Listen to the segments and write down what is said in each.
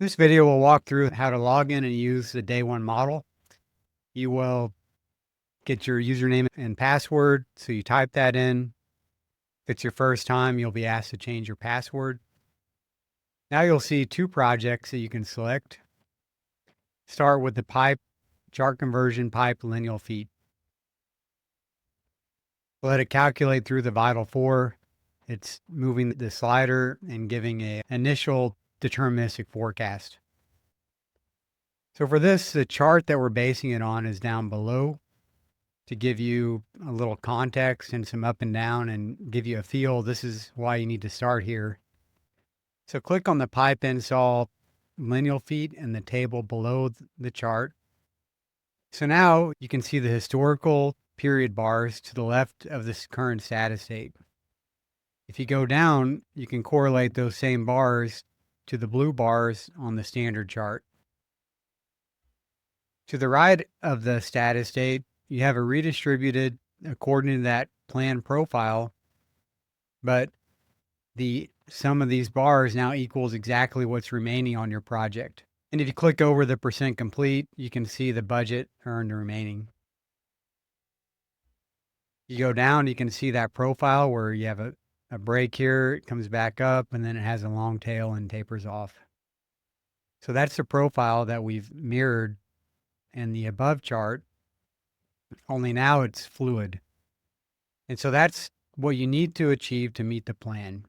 This video will walk through how to log in and use the day one model. You will get your username and password. So you type that in. If it's your first time, you'll be asked to change your password. Now you'll see two projects that you can select. Start with the pipe, chart conversion pipe lineal feet. Let it calculate through the vital four. It's moving the slider and giving an initial deterministic forecast. So for this, the chart that we're basing it on is down below to give you a little context and some up and down and give you a feel. This is why you need to start here. So click on the pipe install lineal feet in the table below the chart. So now you can see the historical period bars to the left of this current status date. If you go down, you can correlate those same bars to the blue bars on the standard chart. To the right of the status date, you have a redistributed according to that plan profile, but the sum of these bars now equals exactly what's remaining on your project. And if you click over the percent complete, you can see the budget earned remaining. You go down, you can see that profile where you have a break here, it comes back up, and then it has a long tail and tapers off. So that's the profile that we've mirrored in the above chart, only now it's fluid. And so that's what you need to achieve to meet the plan.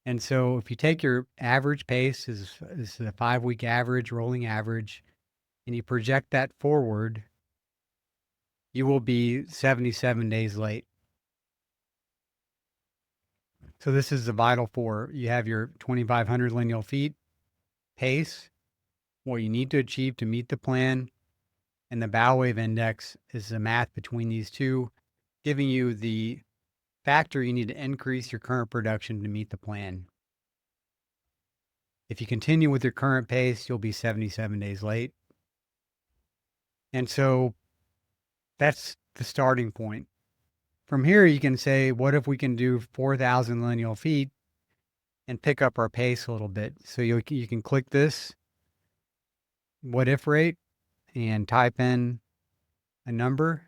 And so if you take your average pace is a 5-week average, rolling average, and you project that forward, you will be 77 days late. So this is the vital four. You have your 2,500 lineal feet pace, what you need to achieve to meet the plan, and the bow wave index is the math between these two, giving you the factor you need to increase your current production to meet the plan. If you continue with your current pace, you'll be 77 days late. And so that's the starting point. From here, you can say, what if we can do 4,000 lineal feet and pick up our pace a little bit? So you can click this what if rate and type in a number.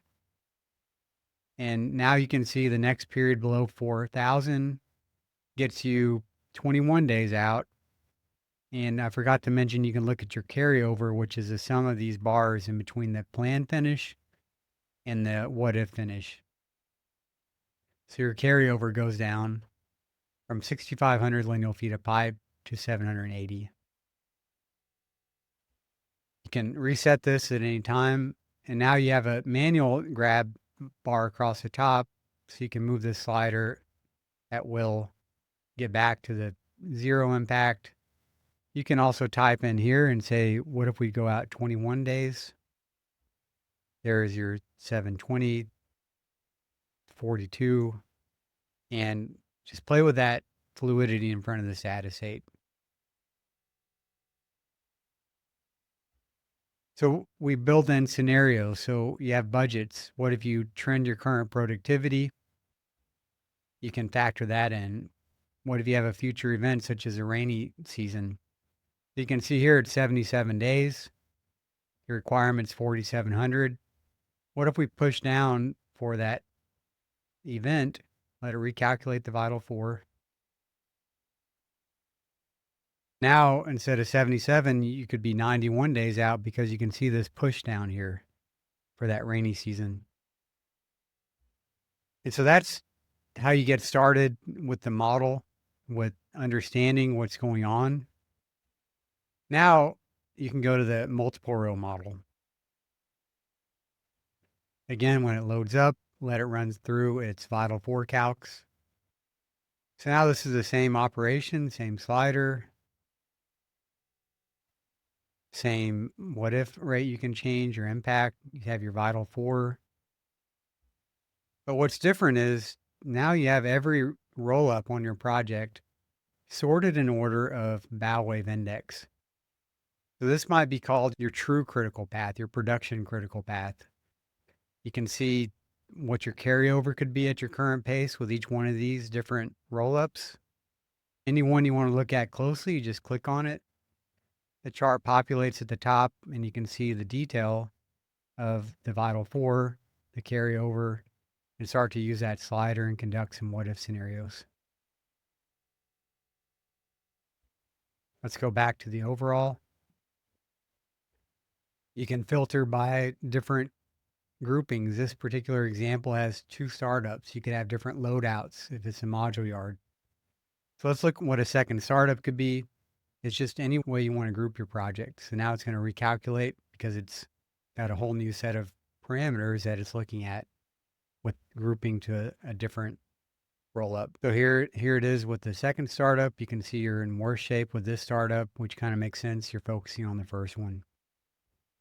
And now you can see the next period below 4,000 gets you 21 days out. And I forgot to mention, you can look at your carryover, which is the sum of these bars in between the plan finish and the what if finish. So your carryover goes down from 6,500 lineal feet of pipe to 780. You can reset this at any time. And now you have a manual grab bar across the top. So you can move this slider at will, get back to the zero impact. You can also type in here and say, what if we go out 21 days? There's your 720, 42, and just play with that fluidity in front of the status 8. So we build in scenarios. So you have budgets. What if you trend your current productivity? You can factor that in. What if you have a future event such as a rainy season? You can see here it's 77 days. Your requirement's 4,700. What if we push down for that event, let it recalculate the vital four? Now, instead of 77, you could be 91 days out because you can see this push down here for that rainy season. And so that's how you get started with the model, with understanding what's going on. Now you can go to the multiple row model. Again, when it loads up, let it run through its vital four calcs. So now this is the same operation, same slider, same what if rate you can change your impact. You have your vital four. But what's different is now you have every roll up on your project sorted in order of bow wave index. So this might be called your true critical path, your production critical path. You can see what your carryover could be at your current pace with each one of these different roll ups. Any one you want to look at closely, you just click on it. The chart populates at the top, and you can see the detail of the vital four, the carryover, and start to use that slider and conduct some what if scenarios. Let's go back to the overall. You can filter by different groupings. This particular example has 2 startups. You could have different loadouts if it's a module yard. So let's look at what a second startup could be. It's just any way you want to group your project. So now it's going to recalculate because it's got a whole new set of parameters that it's looking at with grouping to a different roll up. So here it is with the second startup. You can see you're in worse shape with this startup, which kind of makes sense. You're focusing on the first one.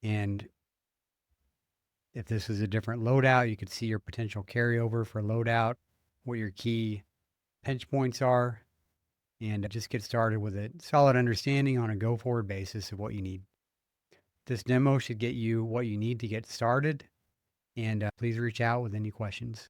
And if this is a different loadout, you could see your potential carryover for loadout, what your key pinch points are, and just get started with a solid understanding on a go forward basis of what you need. This demo should get you what you need to get started, and please reach out with any questions.